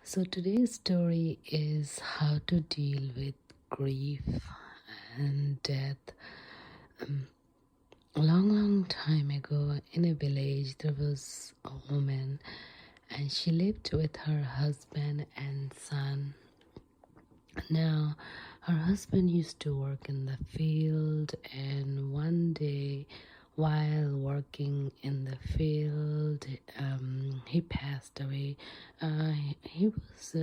So today's story is how to deal with grief and death. A long time ago in a village, there was a woman and she lived with her husband and son. Now, her husband used to work in the field, and one day, while working in the field, he passed away. He was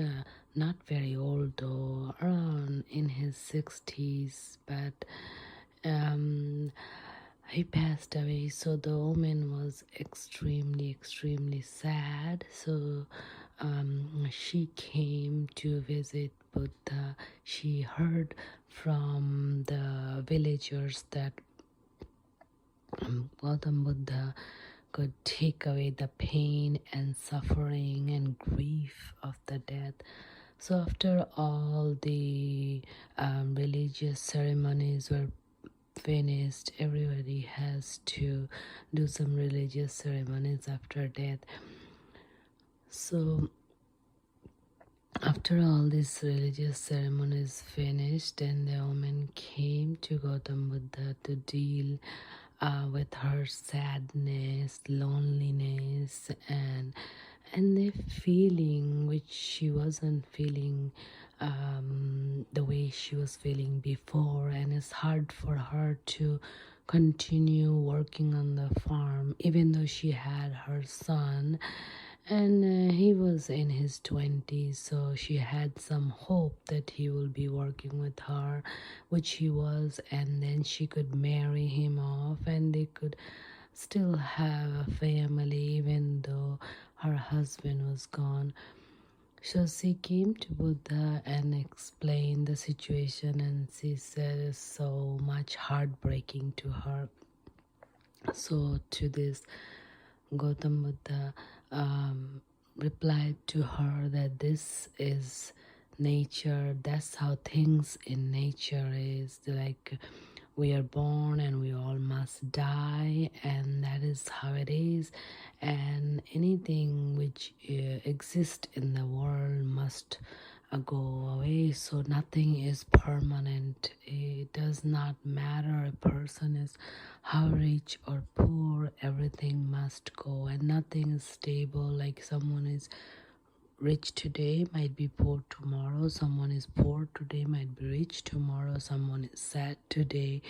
not very old, though, around in his 60s, but he passed away. So the woman was extremely sad. So she came to visit Buddha. She heard from the villagers that Gautam Buddha could take away the pain and suffering and grief of the death. So after all the religious ceremonies were finished, everybody has to do some religious ceremonies after death. So after all these religious ceremonies finished, and the woman came to Gautam Buddha to deal with her sadness, loneliness, and the feeling which she wasn't feeling the way she was feeling before. And it's hard for her to continue working on the farm even though she had her son, and he was in his 20s, so she had some hope that he will be working with her, which he was, and then she could marry him off and they could still have a family even though her husband was gone. So she came to Buddha and explained the situation, and she said it's so much heartbreaking to her. So to this, Gautam Buddha replied to her that this is nature. That's how things in nature is. Like, we are born and we all must die, and that is how it is. And anything which exists in the world must go away. So nothing is permanent. It does not matter a person is how rich or poor, everything must go, and nothing is stable. Like, someone is rich today might be poor tomorrow, someone is poor today might be rich tomorrow, someone is sad today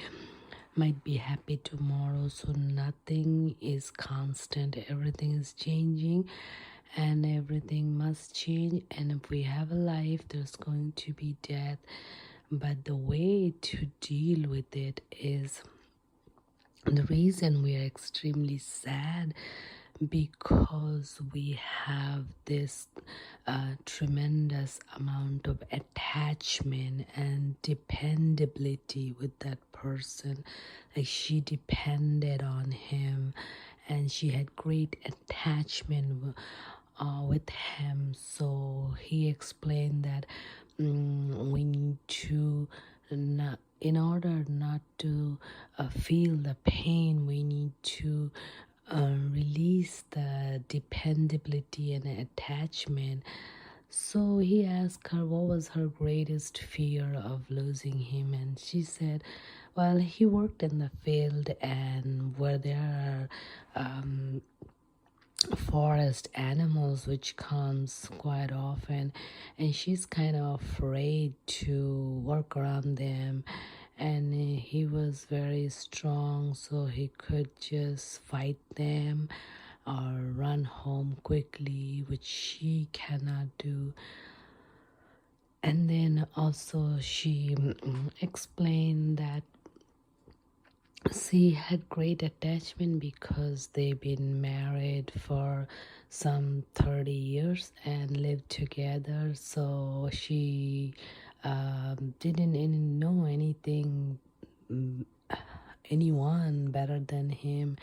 might be happy tomorrow. So nothing is constant, everything is changing, and everything must change. And if we have a life, there's going to be death, but the way to deal with it is, the reason we are extremely sad because we have this tremendous amount of attachment and dependability with that person. Like, she depended on him and she had great attachment with him. So he explained that we need to not, in order not to feel the pain, we need to release the dependability and attachment. So he asked her what was her greatest fear of losing him, and she said, well, he worked in the field and where there are forest animals which comes quite often, and she's kind of afraid to work around them. And he was very strong, so he could just fight them or run home quickly, which she cannot do. And then also she explained that she had great attachment because they've been married for some 30 years and lived together. So she didn't even know anyone better than him.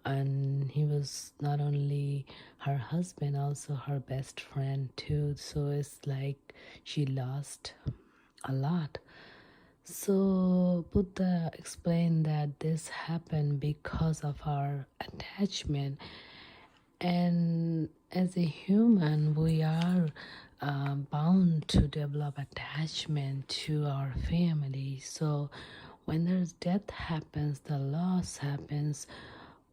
And he was not only her husband, also her best friend too. So it's like she lost a lot. So Buddha explained that this happened because of our attachment. And as a human, we are bound to develop attachment to our family. So when there's death happens, the loss happens,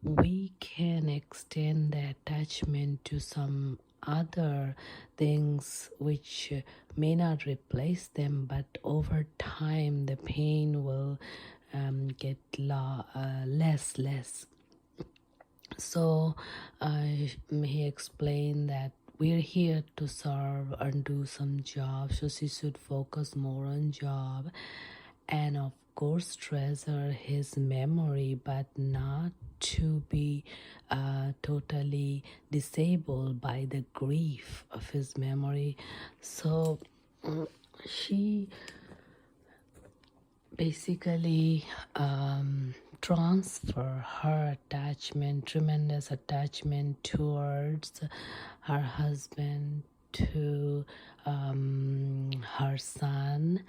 we can extend the attachment to some other things which may not replace them, but over time the pain will get less. So he explained that we're here to serve and do some job, so she should focus more on job and of course treasure his memory, but not to be totally disabled by the grief of his memory. So she basically transfer her attachment, tremendous attachment towards her husband, to her son,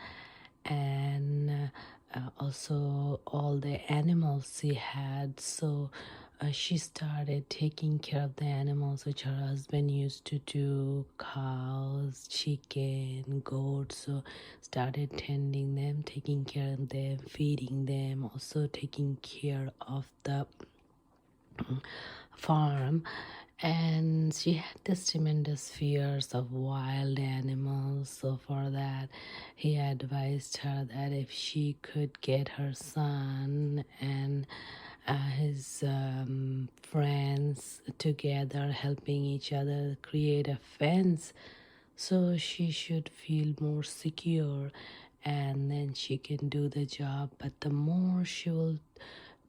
and also all the animals she had. So she started taking care of the animals which her husband used to do, cows, chicken, goats. So started tending them, taking care of them, feeding them, also taking care of the farm. And she had this tremendous fears of wild animals. So for that, he advised her that if she could get her son and his friends together, helping each other create a fence, so she should feel more secure, and then she can do the job. But the more she will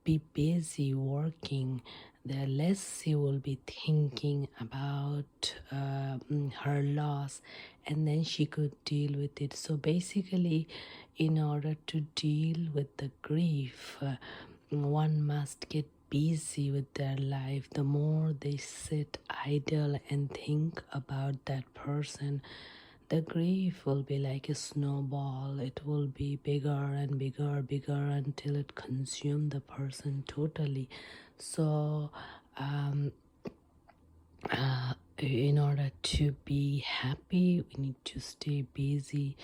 be busy working, the less she will be thinking about her loss, and then she could deal with it. So basically, in order to deal with the grief, one must get busy with their life. The more they sit idle and think about that person, the grief will be like a snowball. It will be bigger and bigger until it consumes the person totally. So in order to be happy, we need to stay busy.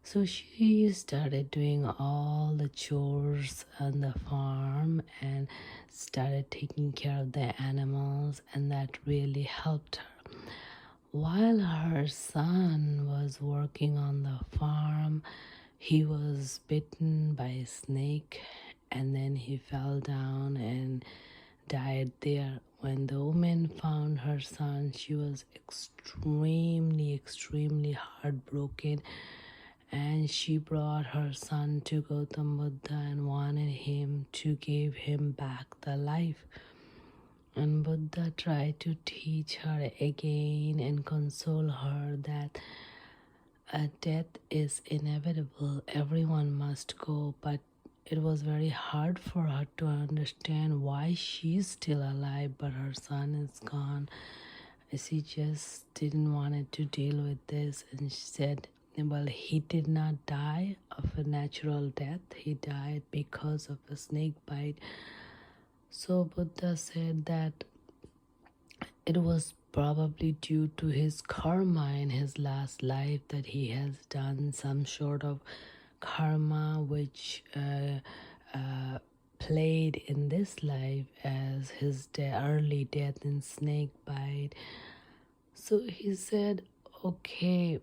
So she started doing all the chores on the farm and started taking care of the animals, and that really helped her. While her son was working on the farm, he was bitten by a snake, and then he fell down and died there. When the woman found her son, she was extremely heartbroken, and she brought her son to Gautam Buddha and wanted him to give him back the life. And Buddha tried to teach her again and console her that death is inevitable, everyone must go. But it was very hard for her to understand why she's still alive but her son is gone. She just didn't want to deal with this, and she said, well, he did not die of a natural death, he died because of a snake bite. So Buddha said that it was probably due to his karma in his last life, that he has done some sort of karma which played in this life as his early death in snake bite. So he said, okay,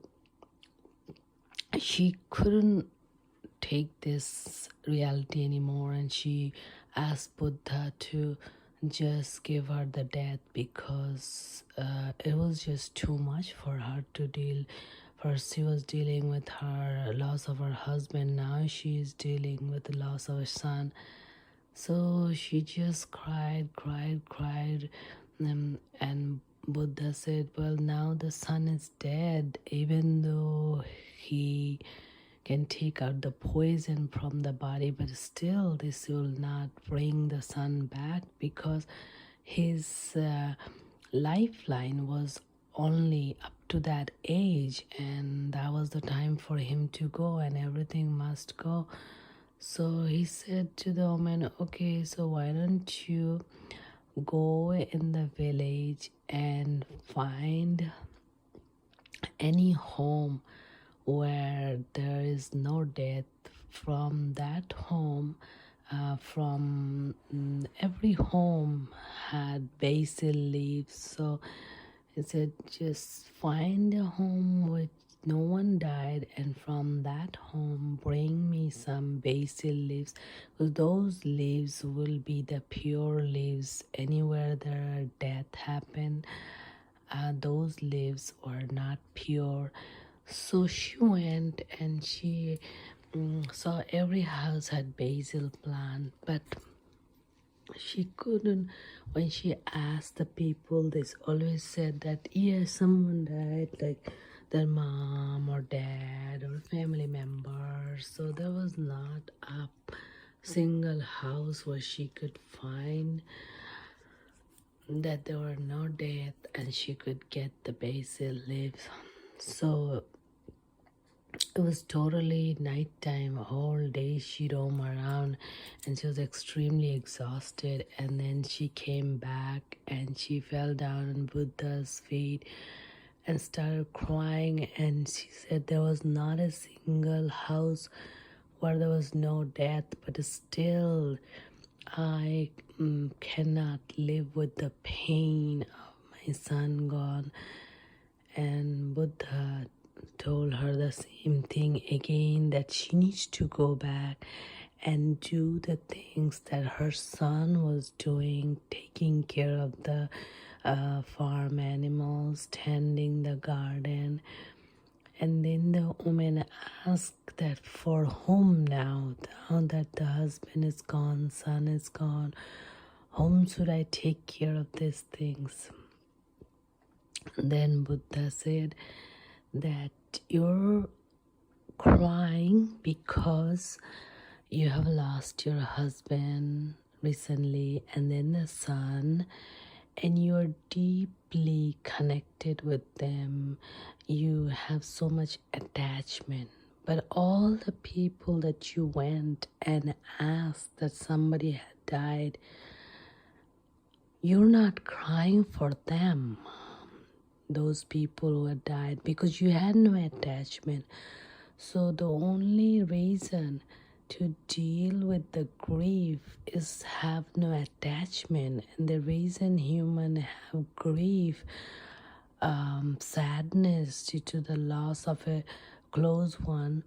she couldn't take this reality anymore, and she asked Buddha to just give her the death, because it was just too much for her to deal. First she was dealing with her loss of her husband, now she is dealing with the loss of her son. So she just cried, and Buddha said, well, now the son is dead, even though he can take out the poison from the body, but still this will not bring the son back, because his lifeline was only up to that age, and that was the time for him to go, and everything must go. So he said to the woman, okay, so why don't you go in the village and find any home where there is no death, from that home, from every home had basil leaves. So he said, just find a home with no one died, and from that home bring me some basil leaves, because those leaves will be the pure leaves. Anywhere there death happened, those leaves were not pure. So she went and she saw every house had basil plant, but she couldn't. When she asked the people, they always said that yes, someone died, like their mom or dad or family member. So there was not a single house where she could find that there were no death and she could get the basil leaves. So it was totally nighttime. All day she roamed around and she was extremely exhausted. And then she came back and she fell down on Buddha's feet and started crying. And she said there was not a single house where there was no death, but still I cannot live with the pain of my son gone. And Buddha told her the same thing again, that she needs to go back and do the things that her son was doing, taking care of the farm animals, tending the garden. And then the woman asked that for whom now that the husband is gone, son is gone, whom should I take care of these things? Then Buddha said that you're crying because you have lost your husband recently and then the son, and you're deeply connected with them. You have so much attachment. But all the people that you went and asked that somebody had died, you're not crying for them, those people who had died, because you had no attachment. So the only reason to deal with the grief is have no attachment. And the reason human have grief, sadness due to the loss of a close one,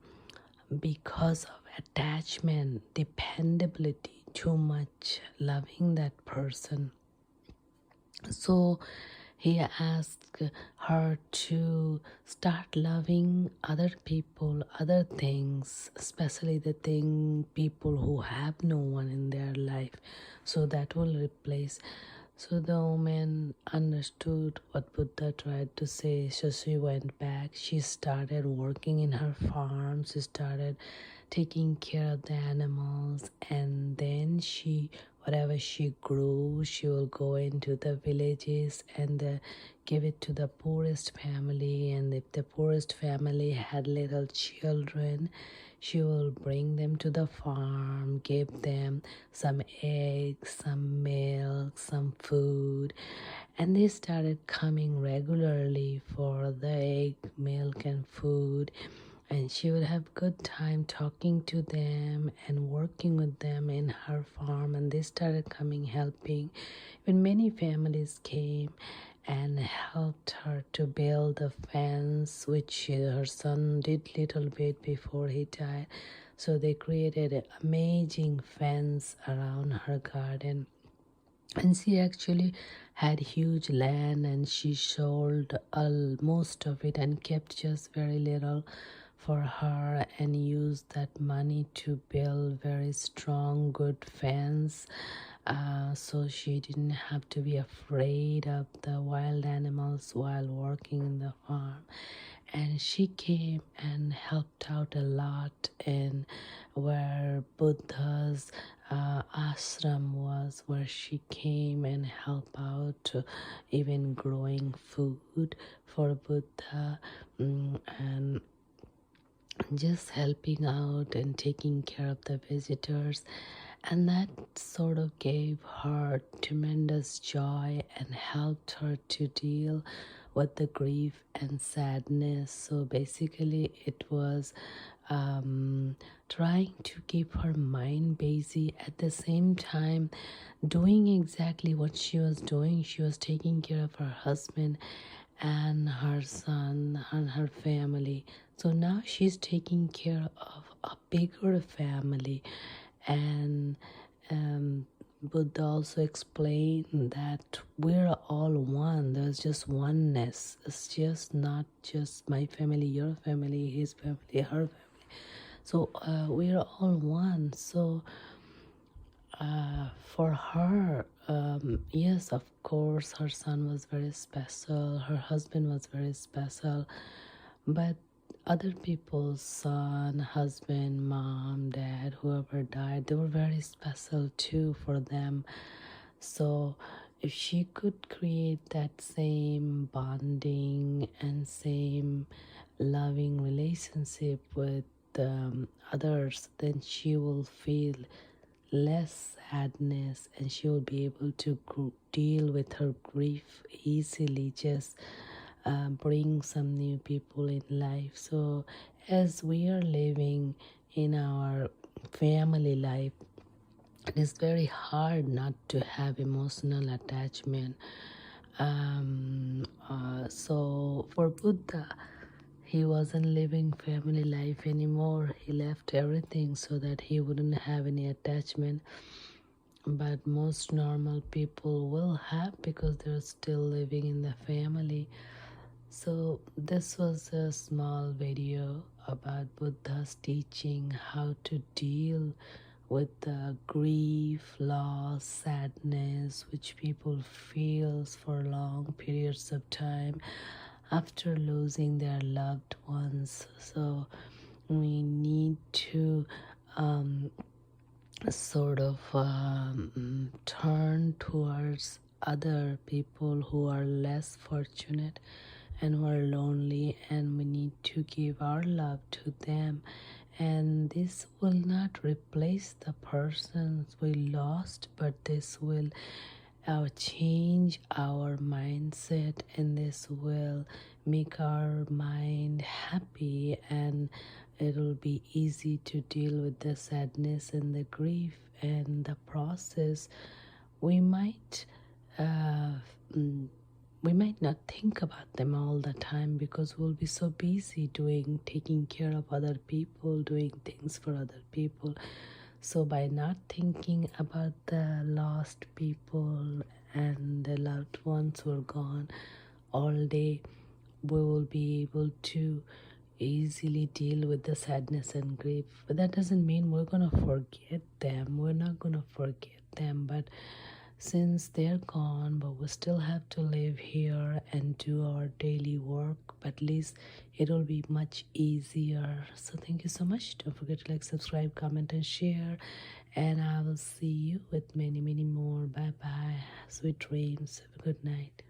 because of attachment, dependability, too much loving that person. So he asked her to start loving other people, other things, especially the people who have no one in their life. So that will replace. So the woman understood what Buddha tried to say. So she went back. She started working in her farm. She started taking care of the animals, and then whatever she grew, she will go into the villages and give it to the poorest family. And if the poorest family had little children, she will bring them to the farm, give them some eggs, some milk, some food. And they started coming regularly for the egg, milk, and food. And she would have good time talking to them and working with them in her farm. And they started coming, helping. When many families came and helped her to build a fence, which her son did little bit before he died. So they created an amazing fence around her garden. And she actually had huge land, and she sold most of it and kept just very little for her, and used that money to build very strong, good fence. So she didn't have to be afraid of the wild animals while working in the farm. And she came and helped out a lot in where Buddha's ashram was, where she came and helped out, even growing food for Buddha, and just helping out and taking care of the visitors. And that sort of gave her tremendous joy and helped her to deal with the grief and sadness. So basically, it was trying to keep her mind busy, at the same time doing exactly what she was doing. She was taking care of her husband and her son and her family. So now she's taking care of a bigger family. And Buddha also explained that we're all one. There's just oneness. It's just not just my family, your family, his family, her family. So we're all one. So for her, yes, of course, her son was very special, her husband was very special, but other people's son, husband, mom, dad, whoever died, they were very special too for them. So if she could create that same bonding and same loving relationship with others, then she will feel less sadness, and she will be able to deal with her grief easily. Just bring some new people in life. So as we are living in our family life, it is very hard not to have emotional attachment. So for Buddha, he wasn't living family life anymore. He left everything so that he wouldn't have any attachment. But most normal people will have, because they're still living in the family. So this was a small video about Buddha's teaching how to deal with the grief, loss, sadness which people feels for long periods of time after losing their loved ones. So we need to sort of turn towards other people who are less fortunate and who are lonely, and we need to give our love to them. And this will not replace the persons we lost, but this will change our mindset, and this will make our mind happy, and it'll be easy to deal with the sadness and the grief and the process. We might uh, mm, we might not think about them all the time, because we'll be so busy taking care of other people, doing things for other people. So by not thinking about the lost people and the loved ones who are gone all day, we will be able to easily deal with the sadness and grief. But that doesn't mean we're gonna forget them. We're not gonna forget them, but since they're gone, but we still have to live here and do our daily work, but at least it'll be much easier. So thank you so much. Don't forget to like, subscribe, comment, and share, and I will see you with many more. Bye bye. Sweet dreams. Have a good night.